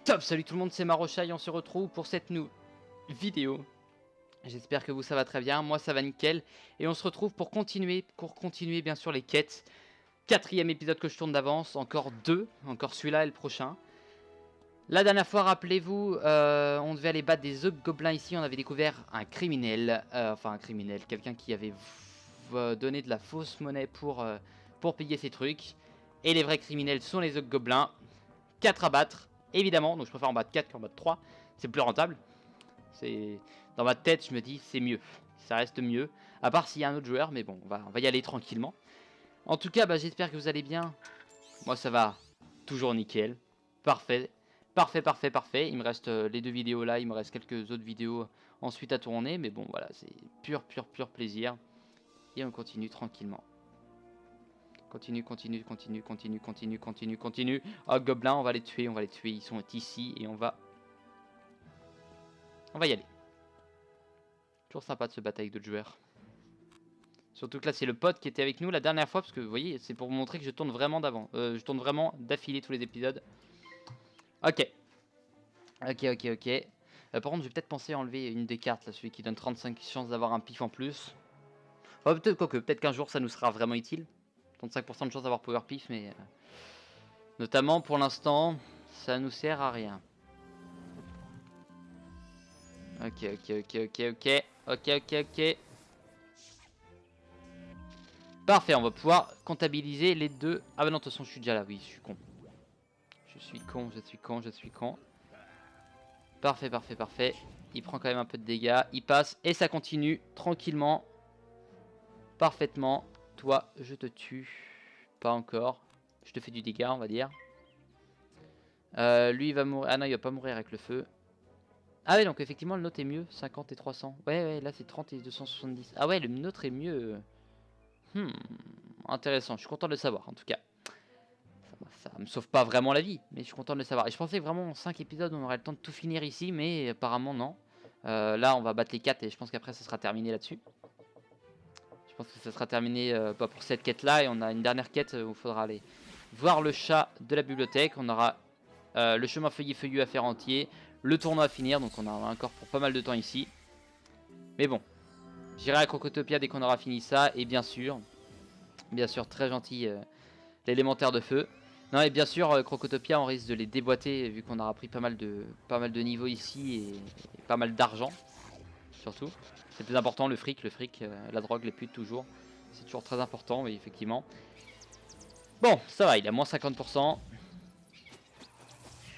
Top, salut tout le monde, c'est Marocha et on se retrouve pour cette nouvelle vidéo. J'espère que vous ça va très bien, moi ça va nickel. Et on se retrouve pour continuer bien sûr les quêtes. Quatrième épisode que je tourne d'avance, encore deux, encore celui-là et le prochain. La dernière fois, rappelez-vous, on devait aller battre des gobelins ici, on avait découvert un criminel, quelqu'un qui avait donné de la fausse monnaie pour payer ses trucs. Et les vrais criminels sont les gobelins, 4 à battre. Évidemment, donc je préfère en battre 4 qu'en battre 3. C'est plus rentable. Dans ma tête, je me dis c'est mieux. Ça reste mieux. À part s'il y a un autre joueur, mais bon, on va y aller tranquillement. En tout cas, j'espère que vous allez bien. Moi, ça va toujours nickel. Parfait. Parfait. Il me reste les deux vidéos là. Il me reste quelques autres vidéos ensuite à tourner. Mais bon, voilà, c'est pur plaisir. Et on continue tranquillement. Continue. Oh, gobelins, on va les tuer. Ils sont ici et on va y aller. Toujours sympa de se battre avec d'autres joueurs. Surtout que là, c'est le pote qui était avec nous la dernière fois. Parce que vous voyez, c'est pour vous montrer que je tourne vraiment d'avant. Je tourne vraiment d'affilée tous les épisodes. Ok. Par contre, je vais peut-être penser à enlever une des cartes. Là, celui qui donne 35 chances d'avoir un pif en plus. Oh, peut-être qu'un jour, ça nous sera vraiment utile. 35% de chance d'avoir power pif, mais... notamment, pour l'instant, ça nous sert à rien. Ok. Parfait, on va pouvoir comptabiliser les deux. Ah bah non, de toute façon, je suis déjà là. Oui, je suis con. Je suis con. Parfait. Il prend quand même un peu de dégâts. Il passe et ça continue tranquillement. Parfaitement. Toi, je te tue. Pas encore. Je te fais du dégât, on va dire. Lui, il va mourir. Ah non, il va pas mourir avec le feu. Ah ouais, donc effectivement, le nôtre est mieux. 50 et 300. Ouais, là, c'est 30 et 270. Ah ouais, le nôtre est mieux. Intéressant. Je suis content de le savoir, en tout cas. Ça me sauve pas vraiment la vie, mais je suis content de le savoir. Et je pensais vraiment en 5 épisodes, on aurait le temps de tout finir ici, mais apparemment, non. Là, on va battre les 4 et je pense qu'après, ça sera terminé là-dessus. Je pense que ça sera terminé pas pour cette quête-là. Et on a une dernière quête où il faudra aller voir le chat de la bibliothèque. On aura le chemin feuillu à faire entier, le tournoi à finir. Donc on a encore pour pas mal de temps ici. Mais bon, j'irai à Crocotopia dès qu'on aura fini ça. Et bien sûr, très gentil, l'élémentaire de feu. Non, et bien sûr, Crocotopia, on risque de les déboîter vu qu'on aura pris pas mal de niveaux ici et pas mal d'argent, surtout. C'est plus important, le fric, la drogue, les putes, toujours. C'est toujours très important, oui, effectivement. Bon, ça va, il a moins 50%.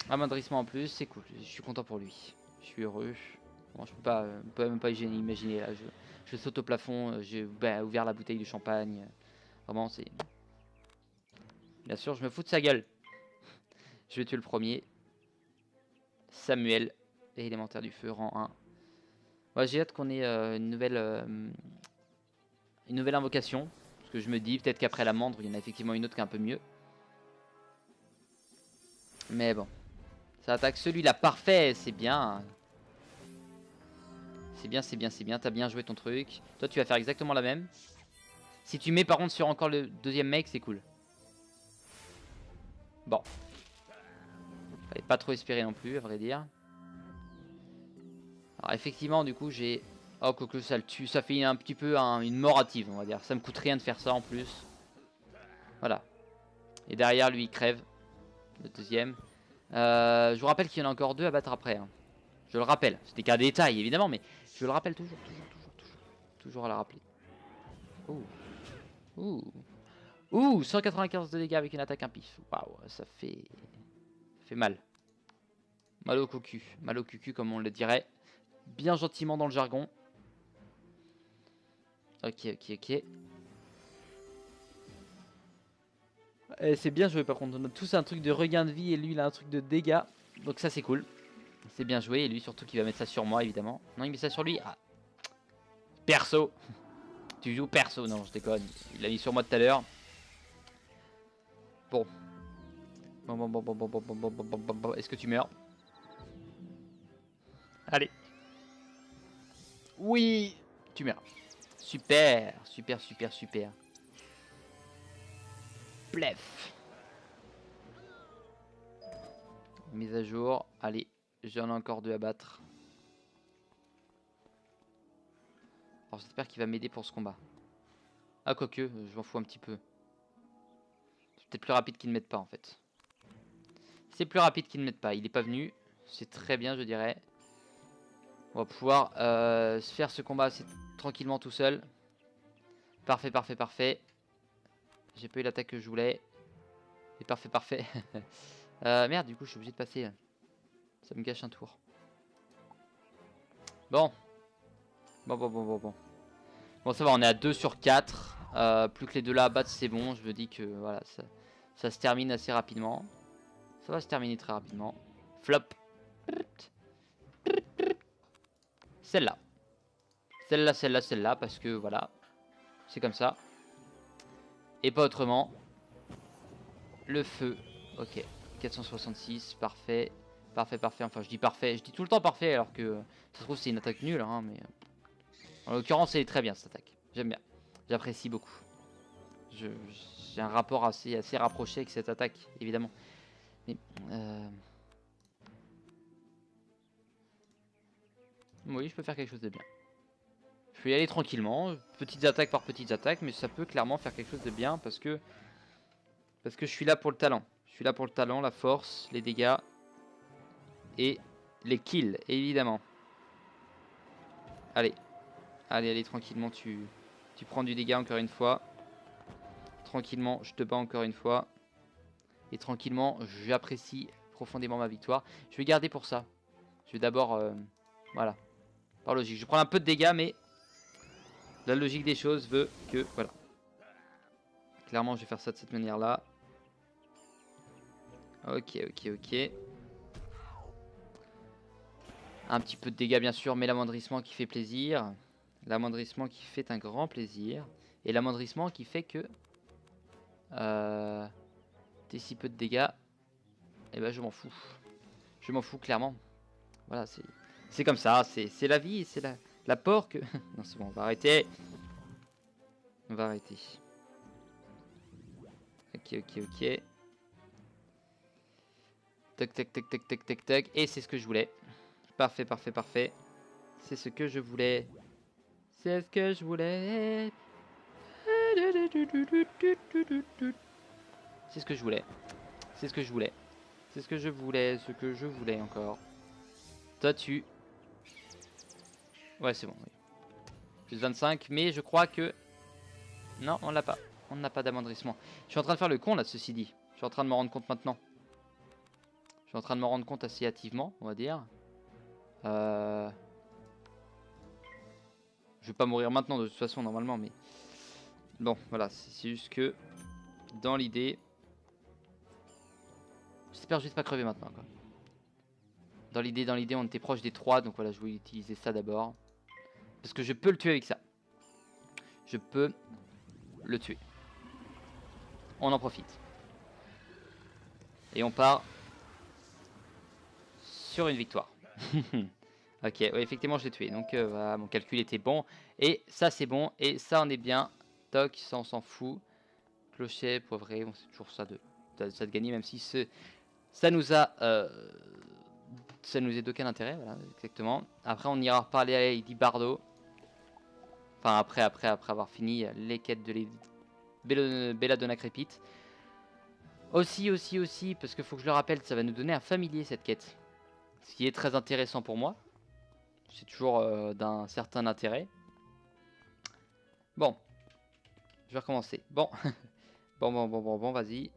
Amadrissement en plus, c'est cool. Je suis content pour lui. Je suis heureux. Bon, je peux même pas imaginer là. Je saute au plafond, j'ai ouvert la bouteille de champagne. Vraiment, c'est... Bien sûr, je me fous de sa gueule. Je vais tuer le premier. Samuel, élémentaire du feu, rang 1. Ouais, j'ai hâte qu'on ait une nouvelle invocation. Parce que je me dis, peut-être qu'après la mandre, il y en a effectivement une autre qui est un peu mieux. Mais bon. Ça attaque celui-là, parfait, c'est bien. C'est bien. T'as bien joué ton truc. Toi, tu vas faire exactement la même. Si tu mets par contre sur encore le deuxième mec, c'est cool. Bon. Fallait pas trop espérer non plus, à vrai dire. Alors effectivement, du coup, j'ai... Oh, que ça le tue. Ça fait un petit peu une mort hâtive, on va dire. Ça me coûte rien de faire ça en plus. Voilà. Et derrière, lui, il crève. Le deuxième. Je vous rappelle qu'il y en a encore deux à battre après. Hein. Je le rappelle. C'était qu'un détail, évidemment, mais je le rappelle toujours. Toujours à la rappeler. Ouh, 195 de dégâts avec une attaque impif. Waouh, ça fait mal. Mal au cucu comme on le dirait. Bien gentiment dans le jargon. Ok. C'est bien joué par contre, on a tous un truc de regain de vie et lui il a un truc de dégâts. Donc ça c'est cool. C'est bien joué et lui surtout qui va mettre ça sur moi évidemment. Non, il met ça sur lui. Ah. Perso. Tu joues perso, non je déconne. Il l'a mis sur moi tout à l'heure. Bon. Est-ce que tu meurs? Allez. Oui. Tu meurs. Super. Plef. Mise à jour. Allez, j'en ai encore 2 à battre. Alors j'espère qu'il va m'aider pour ce combat. Ah quoique, je m'en fous un petit peu. C'est peut-être plus rapide qu'il ne m'aide pas en fait. C'est plus rapide qu'il ne m'aide pas. Il n'est pas venu. C'est très bien je dirais. On va pouvoir se faire ce combat assez tranquillement tout seul. Parfait, parfait, parfait. J'ai pas eu l'attaque que je voulais. C'est parfait, parfait. Merde, du coup, je suis obligé de passer. Ça me gâche un tour. Bon. Bon, ça va, on est à 2 sur 4. Plus que les deux là à battre, c'est bon. Je me dis que voilà, ça se termine assez rapidement. Ça va se terminer très rapidement. Flop. Celle-là. Celle-là, parce que voilà. C'est comme ça. Et pas autrement. Le feu. Ok. 466, parfait. Parfait. Enfin, je dis parfait. Je dis tout le temps parfait, alors que ça se trouve, c'est une attaque nulle. Hein, mais en l'occurrence, elle est très bien, cette attaque. J'aime bien. J'apprécie beaucoup. J'ai un rapport assez rapproché avec cette attaque, évidemment. Mais, oui, je peux faire quelque chose de bien. Je peux y aller tranquillement, petites attaques par petites attaques, mais ça peut clairement faire quelque chose de bien parce que je suis là pour le talent. Je suis là pour le talent, la force, les dégâts et les kills, évidemment. Allez, allez, tranquillement, tu prends du dégât encore une fois. Tranquillement, je te bats encore une fois. Et tranquillement, j'apprécie profondément ma victoire. Je vais garder pour ça. Je vais d'abord, voilà, par logique. Je prends un peu de dégâts, mais la logique des choses veut que, voilà. Clairement, je vais faire ça de cette manière-là. Ok. Un petit peu de dégâts, bien sûr, mais l'amoindrissement qui fait plaisir. L'amoindrissement qui fait un grand plaisir. Et l'amoindrissement qui fait que... t'es si peu de dégâts. Et ben, je m'en fous. Je m'en fous, clairement. Voilà, c'est comme ça. C'est la vie, c'est la porque. Non, c'est bon, on va arrêter. On va arrêter. Ok. Tac. Et c'est ce que je voulais. Parfait. C'est ce que je voulais. C'est ce que je voulais. C'est ce que je voulais. C'est ce que je voulais. C'est ce que je voulais. Ce que je voulais encore. Toi, tu... Ouais, c'est bon. Oui. Plus 25. Mais je crois que... Non, on l'a pas. On n'a pas d'amendrissement. Je suis en train de faire le con, là, ceci dit. Je suis en train de me rendre compte maintenant. Je suis en train de me rendre compte assez hâtivement, on va dire. Je vais pas mourir maintenant, de toute façon, normalement, mais... Bon, voilà. C'est juste que... Dans l'idée... J'espère juste pas crever maintenant, quoi. Dans l'idée, on était proche des 3, donc voilà, je voulais utiliser ça d'abord. Parce que je peux le tuer avec ça. Je peux le tuer. On en profite. Et on part sur une victoire. Ok, ouais, effectivement, je l'ai tué. Donc voilà, mon calcul était bon. Et ça, c'est bon. Et ça, on est bien. Toc, ça, on s'en fout. Clocher, poivré, bon, c'est toujours ça de gagner, même si ça nous a... ça nous est d'aucun intérêt, voilà, exactement. Après, on ira reparler à Lady Bardo. Enfin, après avoir fini les quêtes de Lady Belladonna Crépite. Aussi, parce qu'il faut que je le rappelle, ça va nous donner un familier, cette quête. Ce qui est très intéressant pour moi. C'est toujours d'un certain intérêt. Bon. Je vais recommencer. Bon. Bon, vas-y.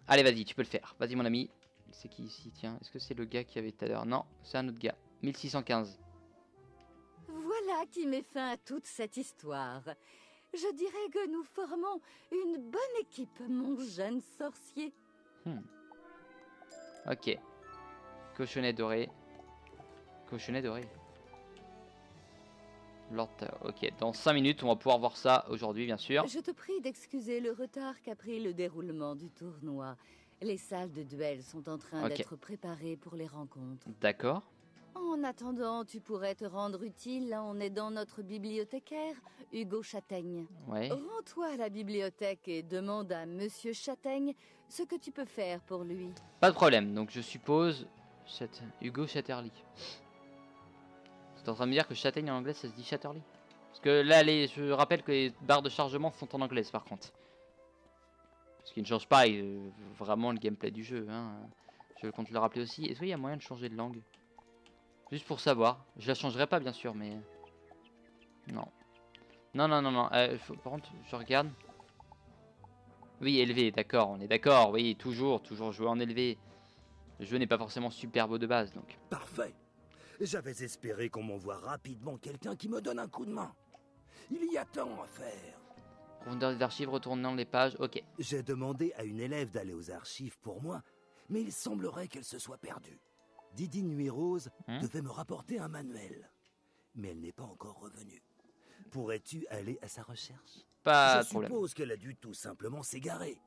Allez, vas-y, tu peux le faire. Vas-y, mon ami. C'est qui ici, tiens? Est-ce que c'est le gars qui avait tout à l'heure? Non, c'est un autre gars. 1615. Voilà qui met fin à toute cette histoire. Je dirais que nous formons une bonne équipe, mon jeune sorcier. Ok. Cochonnet doré. Cochonnet doré. Lord Tower. Ok, dans 5 minutes, on va pouvoir voir ça aujourd'hui, bien sûr. Je te prie d'excuser le retard qu'a pris le déroulement du tournoi. Les salles de duel sont en train d'être préparées pour les rencontres. D'accord. En En attendant, tu pourrais te rendre utile en aidant notre bibliothécaire, Hugo Châtaigne. Ouais. Rends-toi à la bibliothèque et demande à Monsieur Châtaigne ce que tu peux faire pour lui. Pas de problème. Donc je suppose... Hugo Chatterley. Tu es en train de me dire que Châtaigne en anglais ça se dit Chatterley? Parce que là, je rappelle que les barres de chargement sont en anglais par contre. Ce qui ne change pas vraiment le gameplay du jeu. Hein. Je compte le rappeler aussi. Est-ce qu'il y a moyen de changer de langue? Juste pour savoir. Je la changerai pas bien sûr, mais... Non. Non. Par contre, je regarde. Oui, élevé, d'accord, on est d'accord. Oui, toujours jouer en élevé. Le jeu n'est pas forcément super beau de base, donc. Parfait. J'avais espéré qu'on m'envoie rapidement quelqu'un qui me donne un coup de main. Il y a tant à faire. Profondeur des archives, retournant les pages, ok. J'ai demandé à une élève d'aller aux archives pour moi, mais il semblerait qu'elle se soit perdue. Didi Nuit Rose devait me rapporter un manuel, mais elle n'est pas encore revenue. Pourrais-tu aller à sa recherche? Pas de Je problème. suppose qu'elle a dû tout simplement s'égarer.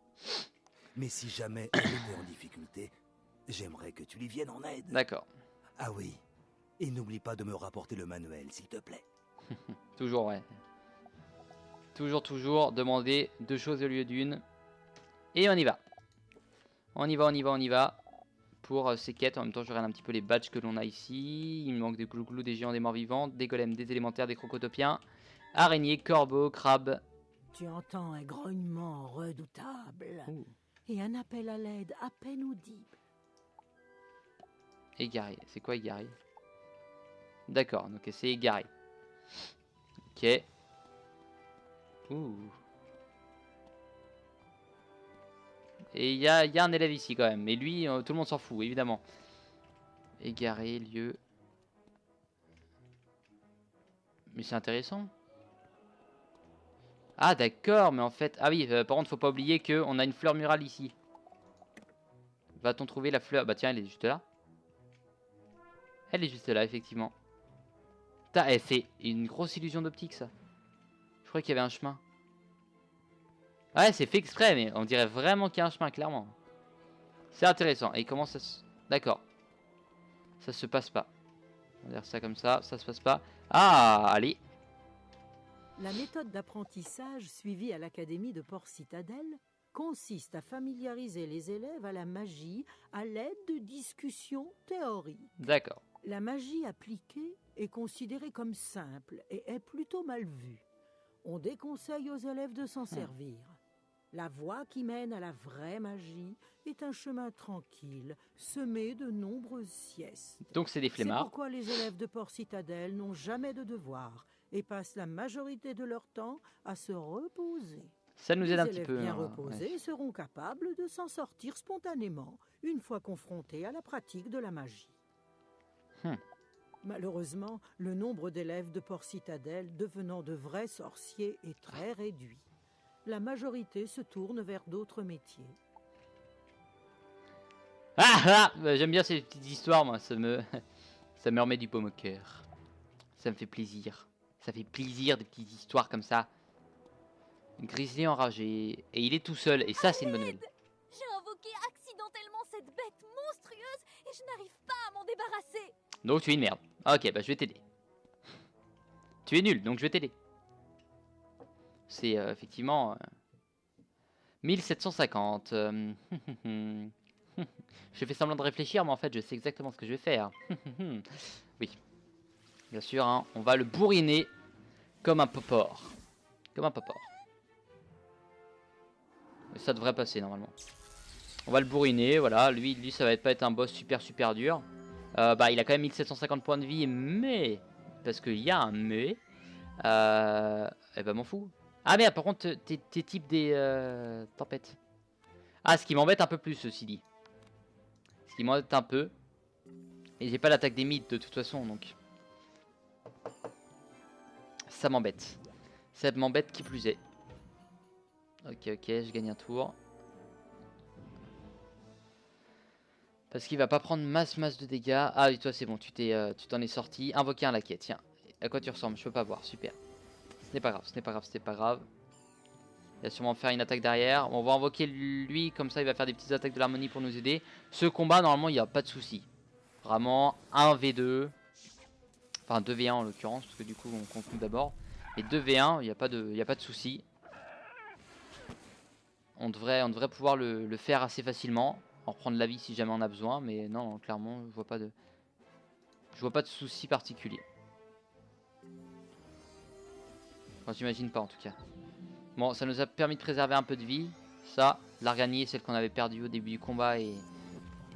Mais si jamais elle était en difficulté, j'aimerais que tu lui viennes en aide. D'accord. Ah oui, et n'oublie pas de me rapporter le manuel, s'il te plaît. Toujours, ouais. Toujours, demander 2 choses au lieu d'une. Et on y va. On y va. Pour ces quêtes, en même temps je regarde un petit peu les badges que l'on a ici. Il me manque des glouglous, des géants, des morts vivants, des golems, des élémentaires, des crocotopiens, araignées, corbeaux, crabes. Tu entends un grognement redoutable Ouh. et un appel à l'aide à peine audible. Égaré, c'est quoi égaré? D'accord, donc c'est égaré. Ok. Ouh. Et il y a un élève ici quand même. Mais lui, tout le monde s'en fout, évidemment. Égaré, lieu. Mais c'est intéressant. Ah d'accord, mais en fait... Ah oui, par contre, faut pas oublier qu'on a une fleur murale ici. Va-t-on trouver la fleur? Bah tiens, elle est juste là. Elle est juste là, effectivement. Putain, c'est une grosse illusion d'optique, ça. Je croyais qu'il y avait un chemin. Ouais, c'est fait exprès, mais on dirait vraiment qu'il y a un chemin, clairement. C'est intéressant. Et comment ça se... D'accord. Ça se passe pas. On va dire ça comme ça se passe pas. Ah, allez. La méthode d'apprentissage suivie à l'Académie de Port-Citadelle consiste à familiariser les élèves à la magie à l'aide de discussions théoriques. D'accord. La magie appliquée est considérée comme simple et est plutôt mal vue. On déconseille aux élèves de s'en servir. La voie qui mène à la vraie magie est un chemin tranquille, semé de nombreuses siestes. Donc c'est des C'est flemmards. pourquoi les élèves de Port-Citadelle n'ont jamais de devoirs et passent la majorité de leur temps à se reposer. Ça nous aide un petit Les élèves peu. bien hein, reposés ouais. seront capables de s'en sortir spontanément une fois confrontés à la pratique de la magie. Malheureusement, le nombre d'élèves de Port-Citadelle devenant de vrais sorciers est très réduit. La majorité se tourne vers d'autres métiers. J'aime bien ces petites histoires, moi. Ça me remet du baume au cœur. Ça me fait plaisir. Ça fait plaisir des petites histoires comme ça. Grizzly enragé. Et il est tout seul. Et ça, c'est une bonne nouvelle. J'ai invoqué accidentellement cette bête monstrueuse et je n'arrive pas à m'en débarrasser. Donc tu es une merde. Ok, bah je vais t'aider. Tu es nul, donc je vais t'aider. C'est effectivement 1750. Je fais semblant de réfléchir, mais en fait je sais exactement ce que je vais faire. Oui. Bien sûr, hein, on va le bourriner comme un popor. Comme un popor. Et ça devrait passer normalement. On va le bourriner, voilà. Lui ça va pas être un boss super dur. Bah il a quand même 1750 points de vie, mais... Parce qu'il y a un mais... Eh ben m'en fous. Ah merde, par contre t'es type des tempêtes. Ah, ce qui m'embête un peu plus, ceci dit. Ce qui m'embête un peu. Et j'ai pas l'attaque des mythes de toute façon, donc... Ça m'embête. Ça m'embête qui plus est. Ok, je gagne un tour. Parce qu'il va pas prendre masse de dégâts. Ah oui, toi c'est bon, tu t'en es sorti. Invoquer un laquais, tiens. À quoi tu ressembles? Je peux pas voir, super. Ce n'est pas grave. Il va sûrement faire une attaque derrière. On va invoquer lui, comme ça il va faire des petites attaques de l'harmonie pour nous aider. Ce combat, normalement, il n'y a pas de souci. Vraiment, 1v2. Enfin 2v1 en l'occurrence, parce que du coup on compte nous d'abord. Mais 2v1, il n'y a pas de souci. On devrait pouvoir le faire assez facilement. En reprendre la vie si jamais on a besoin. Mais non, clairement, je vois pas de souci particulier. Enfin, j'imagine pas en tout cas. Bon, ça nous a permis de préserver un peu de vie. Ça, la regagner, celle qu'on avait perdue au début du combat. Et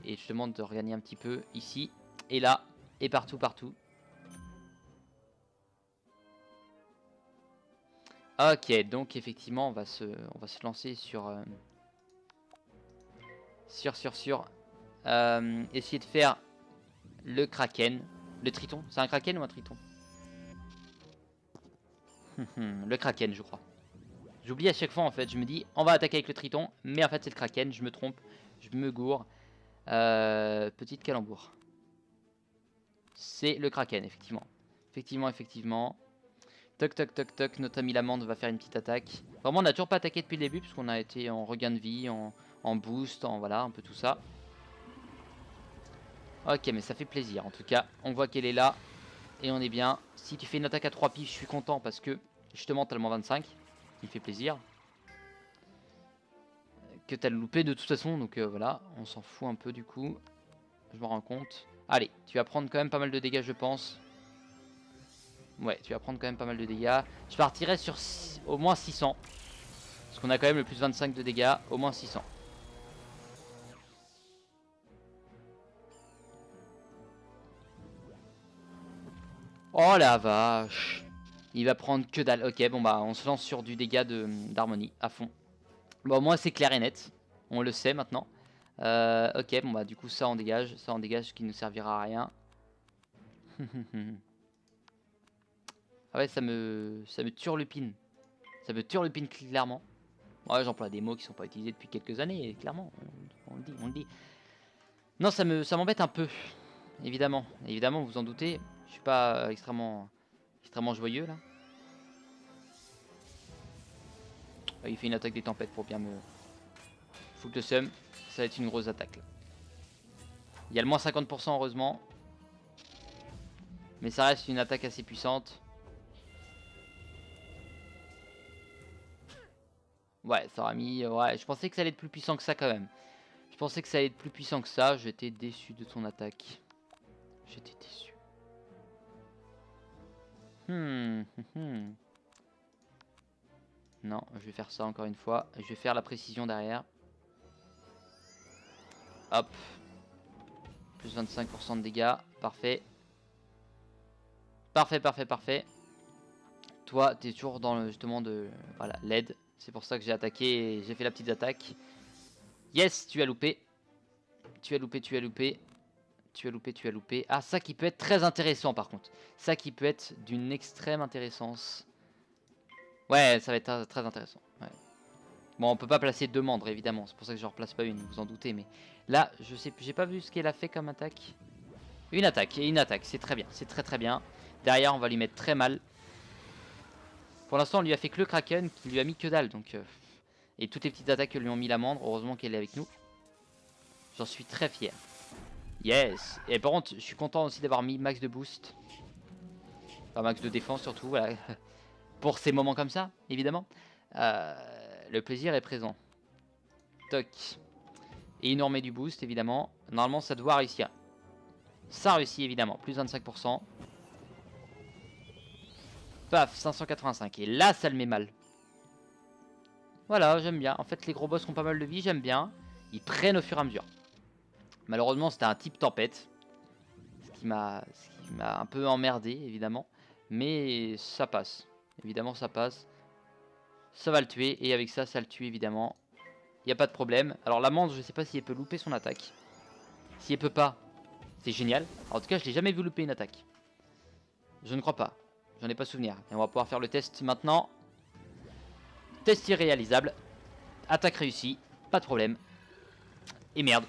justement de regagner un petit peu ici. Et là. Et partout. Ok, donc effectivement, on va se lancer sur... essayer de faire le Kraken. Le Triton. C'est un Kraken ou un Triton? Le Kraken, je crois. J'oublie à chaque fois en fait. Je me dis, on va attaquer avec le Triton. Mais en fait, c'est le Kraken. Je me trompe. Je me gourre. Petite calembour. C'est le Kraken, effectivement. Effectivement. Toc. Notre ami l'amande va faire une petite attaque. Vraiment, on n'a toujours pas attaqué depuis le début. Puisqu'on a été en regain de vie, en boost, voilà, un peu tout ça. Ok, mais ça fait plaisir. En tout cas, on voit qu'elle est là. Et on est bien. Si tu fais une attaque à 3 piges, je suis content parce que justement, t'as le moins 25. Il me fait plaisir. Que t'as le loupé de toute façon. Donc voilà, on s'en fout un peu du coup. Je me rends compte. Allez, tu vas prendre quand même pas mal de dégâts, je pense. Ouais, tu vas prendre quand même pas mal de dégâts. Je partirai sur au moins 600. Parce qu'on a quand même le plus 25 de dégâts. Au moins 600. Oh la vache. Il va prendre que dalle. Ok, bon bah on se lance sur du dégât d'harmonie à fond. Bon, au moins c'est clair et net. On le sait maintenant. Ok, bon bah du coup ça on dégage. Ça on dégage qui ne servira à rien. Ah ouais, ça me turlupine. Ça me turlupine clairement. Ouais, j'emploie des mots qui sont pas utilisés depuis quelques années, clairement. On le dit. Non, ça m'embête un peu. Évidemment, vous vous en doutez. Je suis pas extrêmement joyeux là. Il fait une attaque des tempêtes pour bien me foutre le seum. Ça va être une grosse attaque là. Il y a le moins 50% heureusement. Mais ça reste une attaque assez puissante. Ouais, ça aura mis... Ouais, je pensais que ça allait être plus puissant que ça quand même. Je pensais que ça allait être plus puissant que ça. J'étais déçu de ton attaque. J'étais déçu. Non, je vais faire ça encore une fois. Je vais faire la précision derrière. Hop. Plus 25% de dégâts. Parfait. Parfait. Toi, t'es toujours dans le, justement de... Voilà, l'aide. C'est pour ça que j'ai attaqué et j'ai fait la petite attaque. Yes, tu as loupé. Tu as loupé. Ah, ça qui peut être très intéressant par contre. Ça qui peut être d'une extrême intéressance. Ouais, ça va être très intéressant. Ouais. Bon, on peut pas placer deux mandres évidemment. C'est pour ça que je ne replace pas une, vous en doutez. Mais là, je sais, j'ai pas vu ce qu'elle a fait comme attaque. Une attaque. C'est très bien. C'est très bien. Derrière, on va lui mettre très mal. Pour l'instant, on lui a fait que le Kraken qui lui a mis que dalle. Donc, et toutes les petites attaques que lui ont mis la mandre. Heureusement qu'elle est avec nous. J'en suis très fier. Yes. Et par contre, je suis content aussi d'avoir mis max de boost. Enfin, max de défense surtout. Voilà. Pour ces moments comme ça, évidemment. Le plaisir est présent. Toc. Et il nous remet du boost, évidemment. Normalement, ça doit réussir. Ça réussit, évidemment. Plus 25%. Paf, 585. Et là, ça le met mal. Voilà, j'aime bien. En fait, les gros boss ont pas mal de vie, j'aime bien. Ils prennent au fur et à mesure. Malheureusement, c'était un type tempête. Ce qui m'a un peu emmerdé, évidemment. Mais ça passe. Évidemment, ça passe. Ça va le tuer. Et avec ça, ça le tue, évidemment. Il n'y a pas de problème. Alors, l'amande, je sais pas si elle peut louper son attaque. Si elle peut pas, c'est génial. Alors, en tout cas, je l'ai jamais vu louper une attaque. Je ne crois pas. J'en ai pas souvenir. Et on va pouvoir faire le test maintenant. Test irréalisable. Attaque réussie. Pas de problème. Et merde.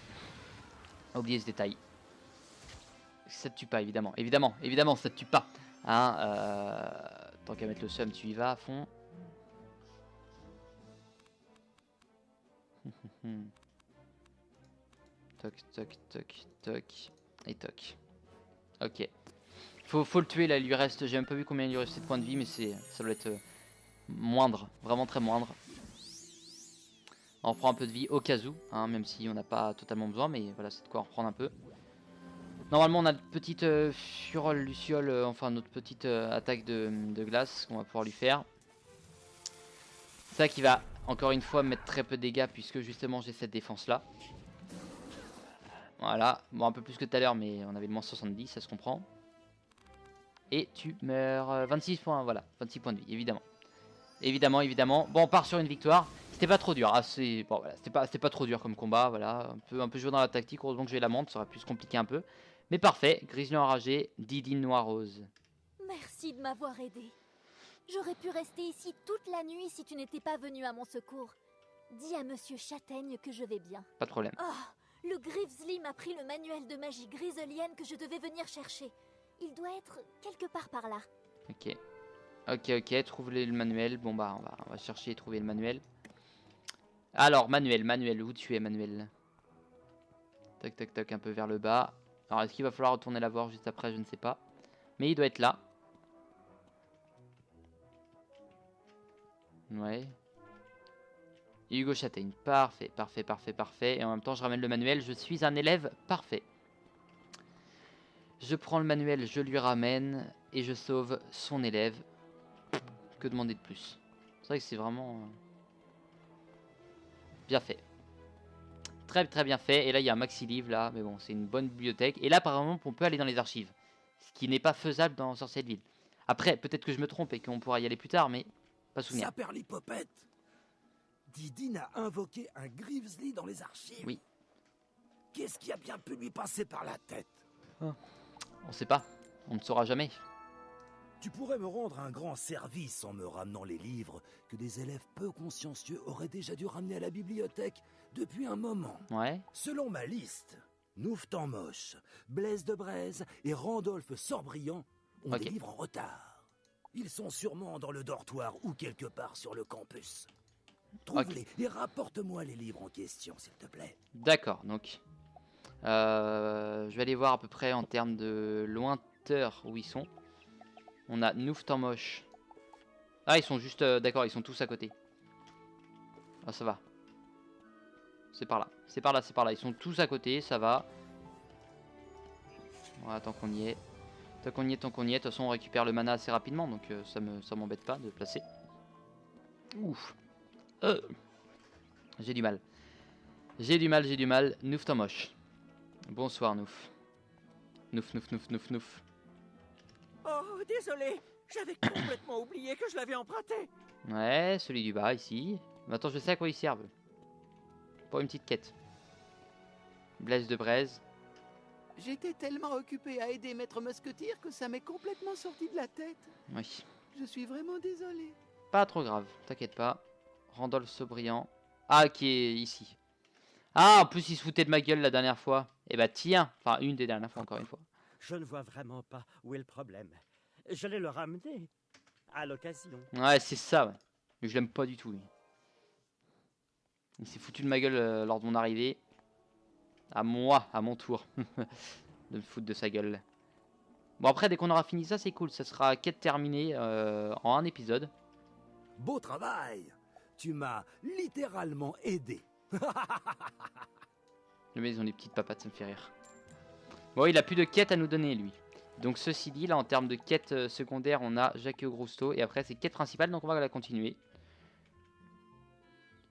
Oubliez ce détail. Ça te tue pas, évidemment. Évidemment, ça te tue pas. Hein, tant qu'à mettre le seum, tu y vas à fond. Toc. Et toc. Ok. Faut le tuer là, il lui reste, j'ai même pas vu combien il lui restait de points de vie, mais ça doit être moindre, vraiment très moindre. On reprend un peu de vie au cas où, hein, même si on n'a pas totalement besoin, mais voilà, c'est de quoi en reprendre un peu. Normalement on a notre petite furole, luciole, enfin notre petite attaque de glace qu'on va pouvoir lui faire. Ça qui va encore une fois mettre très peu de dégâts puisque justement j'ai cette défense là. Voilà, bon un peu plus que tout à l'heure mais on avait le moins 70, ça se comprend. Et tu meurs, 26 points, voilà, 26 points de vie, évidemment. Évidemment. Bon, on part sur une victoire. C'était pas trop dur, bon, voilà, c'était pas trop dur comme combat, voilà. Un peu joué dans la tactique, heureusement que j'ai la menthe, ça aurait pu se compliquer un peu. Mais parfait, Grizzly enragé, Didine Noirose. Merci de m'avoir aidé. J'aurais pu rester ici toute la nuit si tu n'étais pas venu à mon secours. Dis à Monsieur Châtaigne que je vais bien. Pas de problème. Oh, le Grizzly m'a pris le manuel de magie griselienne que je devais venir chercher. Il doit être quelque part par là. Ok, trouve le manuel. Bon bah on va chercher et trouver le manuel. Alors manuel, où tu es manuel? Tac, un peu vers le bas. Alors est-ce qu'il va falloir retourner la voir juste après? Je ne sais pas. Mais il doit être là. Ouais. Hugo Châtaigne, parfait. Et en même temps je ramène le manuel, je suis un élève parfait. Je prends le manuel, je lui ramène et je sauve son élève. Que demander de plus? C'est vrai que c'est vraiment bien fait. Très bien fait. Et là il y a un maxi livre là, mais bon c'est une bonne bibliothèque. Et là par exemple on peut aller dans les archives, ce qui n'est pas faisable dans Sorcièreville. Après peut-être que je me trompe et qu'on pourra y aller plus tard, mais pas souvenir. Saperlipopette, Didine a invoqué un Grizzly dans les archives. Oui. Qu'est-ce qui a bien pu lui passer par la tête? On sait pas, on ne saura jamais. Tu pourrais me rendre un grand service en me ramenant les livres que des élèves peu consciencieux auraient déjà dû ramener à la bibliothèque depuis un moment. Ouais. Selon ma liste, Nouftanmoche, Blaise de Braise et Randolph Sorbriand ont des livres en retard. Ils sont sûrement dans le dortoir ou quelque part sur le campus. Trouve-les et rapporte-moi les livres en question, s'il te plaît. D'accord, donc je vais aller voir à peu près en termes de lointeur où ils sont. On a Nouftanmoche. Ah, ils sont juste... d'accord, ils sont tous à côté. Ah, ça va. C'est par là. Ils sont tous à côté, ça va. Voilà, tant qu'on y est. De toute façon, on récupère le mana assez rapidement, donc ça m'embête pas de placer. Ouf. J'ai du mal. Nouftanmoche. Bonsoir, Nouf. Nouf. Oh, désolé, j'avais complètement oublié que je l'avais emprunté. Ouais, celui du bas, ici. Maintenant, je sais à quoi ils servent. Pour une petite quête. Blaise de Braise. J'étais tellement occupé à aider Maître Musketeer que ça m'est complètement sorti de la tête. Oui. Je suis vraiment désolé. Pas trop grave, t'inquiète pas. Randolph Sobriand. Ah, qui est ici. Ah, en plus, il se foutait de ma gueule la dernière fois. Et bah, tiens. Enfin, une des dernières fois, encore une fois. Je ne vois vraiment pas où est le problème. J'allais le ramener à l'occasion. Ouais, c'est ça, ouais. Mais je l'aime pas du tout, lui. Il s'est foutu de ma gueule lors de mon arrivée. À moi, à mon tour. De me foutre de sa gueule. Bon, après, dès qu'on aura fini ça, c'est cool. Ça sera quête terminée en un épisode. Beau travail! Tu m'as littéralement aidé. Le mec, ils ont des petites papates, ça me fait rire. Bon, il a plus de quêtes à nous donner, lui. Donc, ceci dit, là, en termes de quêtes secondaires, on a Jacques Grousto. Et après, c'est quête principale, donc on va la continuer.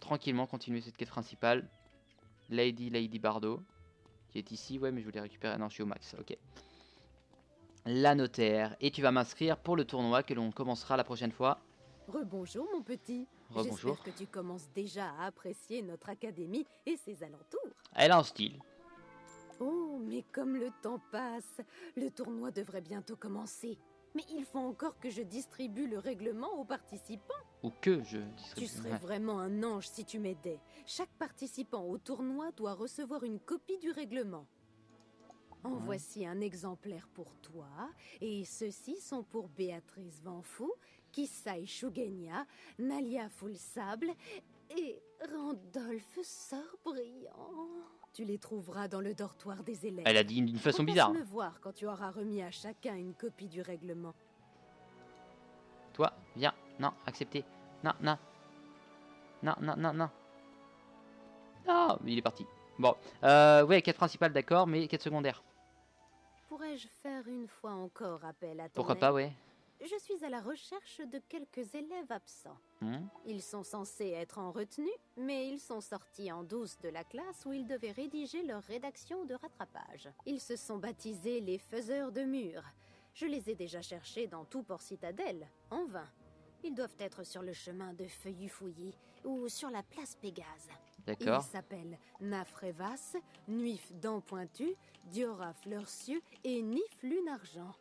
Tranquillement, continuer cette quête principale. Lady Bardot. Qui est ici, ouais, mais je voulais récupérer. Non, je suis au max, ok. La notaire. Et tu vas m'inscrire pour le tournoi que l'on commencera la prochaine fois. Rebonjour mon petit. Rebonjour. J'espère que tu commences déjà à apprécier notre académie et ses alentours. Elle a un style. Oh, mais comme le temps passe, le tournoi devrait bientôt commencer. Mais il faut encore que je distribue le règlement aux participants. Ou que je distribue. Tu serais vraiment un ange si tu m'aidais. Chaque participant au tournoi doit recevoir une copie du règlement. En voici un exemplaire pour toi, et ceux-ci sont pour Béatrice Vanfou, Kisai Shugenya, Nalia Foulsable et Randolph Sorbriand. Tu les trouveras dans le dortoir des élèves. Elle a dit d'une façon On passe bizarre. me voir quand tu auras remis à chacun une copie du règlement. Toi, viens. Non, accepté. Non, non. Non, non, non, non. Non, il est parti. Bon, ouais, quête principale, d'accord, mais quête secondaire. Pourrais-je faire une fois encore appel à ton Pourquoi aide? pas, ouais. Je suis à la recherche de quelques élèves absents. Hmm. Ils sont censés être en retenue, mais ils sont sortis en douce de la classe où ils devaient rédiger leur rédaction de rattrapage. Ils se sont baptisés les faiseurs de murs. Je les ai déjà cherchés dans tout Port-Citadelle, en vain. Ils doivent être sur le chemin de Feuilly-Fouilly ou sur la place Pégase. D'accord. Ils s'appellent Nafrevas, Nuif Dents Pointues, Diora Fleurcieux et Nif Lune Argent.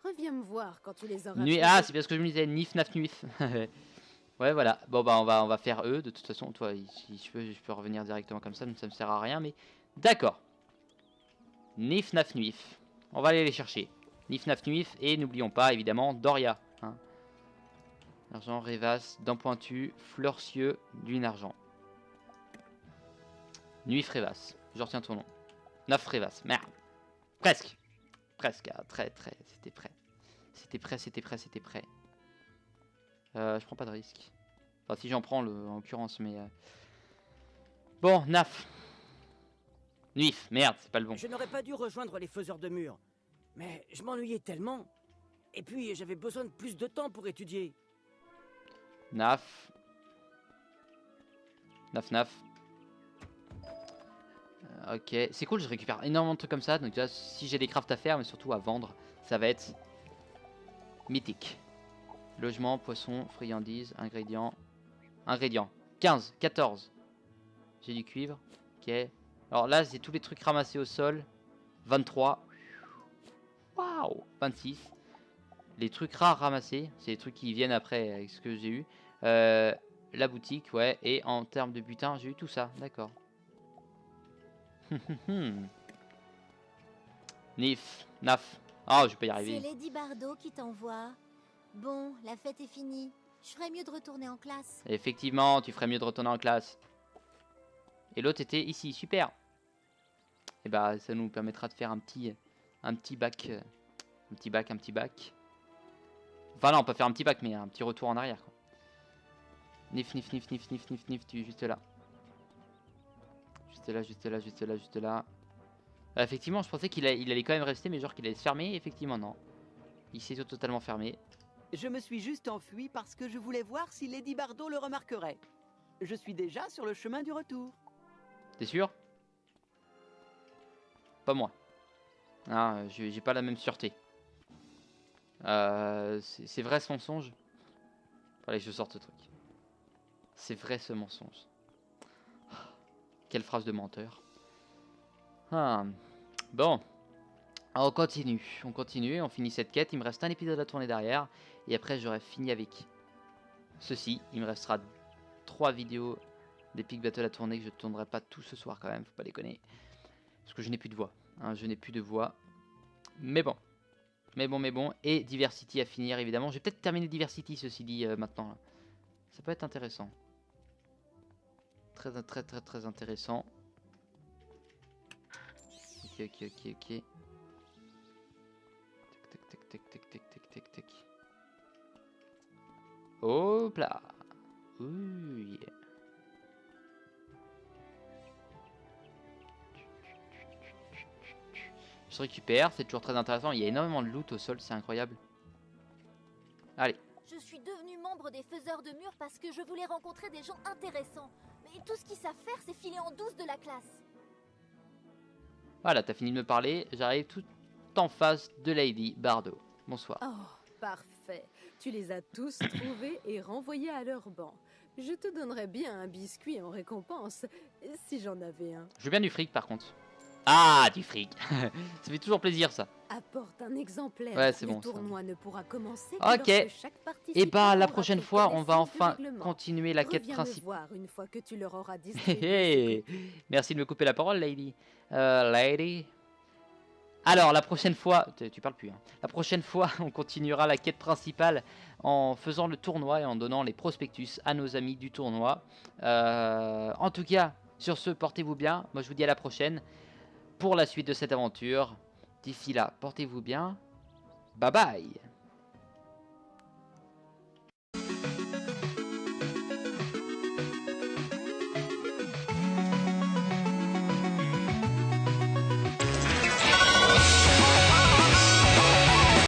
Reviens me voir quand tu les auras Nuit. trouvés. Ah, c'est parce que je me disais Nif Naf Nuif. Ouais, voilà. Bon, bah, on va faire eux. De toute façon, toi, si je peux revenir directement comme ça me sert à rien, mais d'accord. Nif Naf Nuif. On va aller les chercher. Nif Naf Nuif. Et n'oublions pas, évidemment, Doria. Hein. Argent, Rêvas, Dents Pointues, Fleurcieux, Lune Argent. Nuif Rêvas. Je retiens ton nom. Naf Rêvas. Merde. Presque. Presque. Ah, très. C'était prêt. C'était prêt. Je prends pas de risque. Enfin, si j'en prends, en l'occurrence, mais... Bon, Naf. Nuif. Merde, c'est pas le bon. Je n'aurais pas dû rejoindre les faiseurs de murs. Mais je m'ennuyais tellement. Et puis, j'avais besoin de plus de temps pour étudier. Naf. Naf. Ok, c'est cool, je récupère énormément de trucs comme ça. Donc déjà, si j'ai des crafts à faire, mais surtout à vendre, ça va être mythique. Logement, poisson, friandises, ingrédients. 15, 14. J'ai du cuivre. Ok. Alors là, c'est tous les trucs ramassés au sol. 23. Waouh. 26. Les trucs rares ramassés. C'est les trucs qui viennent après avec ce que j'ai eu. La boutique, ouais. Et en termes de butin, j'ai eu tout ça. D'accord. Naf. Oh, je peux y arriver. C'est Lady Bardot qui t'envoie. Bon, la fête est finie. Je ferais mieux de retourner en classe. Effectivement, tu ferais mieux de retourner en classe. Et l'autre était ici, super. Et bah, ça nous permettra de faire un petit bac. Un petit bac. Enfin non, on peut faire un petit bac, mais un petit retour en arrière, quoi. Nif, tu es juste là. Juste là. Effectivement, je pensais qu'il allait quand même rester, mais genre qu'il allait se fermer. Effectivement, non. Il s'est totalement fermé. Je me suis juste enfui parce que je voulais voir si Lady Bardot le remarquerait. Je suis déjà sur le chemin du retour. T'es sûr? Pas moi. Ah, j'ai pas la même sûreté. C'est vrai ce mensonge? Fallait que je sorte ce truc. C'est vrai ce mensonge. Quelle phrase de menteur. Ah. Bon. Alors, on continue, on finit cette quête. Il me reste un épisode à tourner derrière. Et après, j'aurai fini avec ceci. Il me restera 3 vidéos d'Epic Battle à tourner que je ne tournerai pas tout ce soir quand même. Faut pas déconner. Parce que je n'ai plus de voix. Hein, je n'ai plus de voix. Mais bon. Et Diversity à finir, évidemment. Je vais peut-être terminer Diversity, ceci dit, maintenant. Ça peut être intéressant. Très intéressant. Ok. Tac. Hop là. Ouh, yeah. Je récupère, c'est toujours très intéressant. Il y a énormément de loot au sol, c'est incroyable. Allez. Je suis devenue membre des faiseurs de murs parce que je voulais rencontrer des gens intéressants. Mais tout ce qu'ils savent faire, c'est filer en douce de la classe. Voilà, t'as fini de me parler. J'arrive tout en face de Lady Bardot. Bonsoir. Oh, parfait. Tu les as tous trouvés et renvoyés à leur banc. Je te donnerais bien un biscuit en récompense, si j'en avais un. Je veux bien du fric par contre. Ah, du fric. Ça fait toujours plaisir ça. Apporte un exemplaire. Ouais, c'est le bon, ça. tournoi ne pourra commencer que Ok. lorsque chaque participant Et bah la aura prochaine pris fois, on va connaissance du enfin règlement. continuer la quête Reviens me principale. voir une fois que tu leur auras Hé distribué. hé. Merci de me couper la parole, Lady. Lady. Alors, la prochaine fois... Tu parles plus, hein. La prochaine fois, on continuera la quête principale en faisant le tournoi et en donnant les prospectus à nos amis du tournoi. En tout cas, Sur ce, portez-vous bien. Moi, je vous dis à la prochaine pour la suite de cette aventure. D'ici là, portez-vous bien. Bye bye.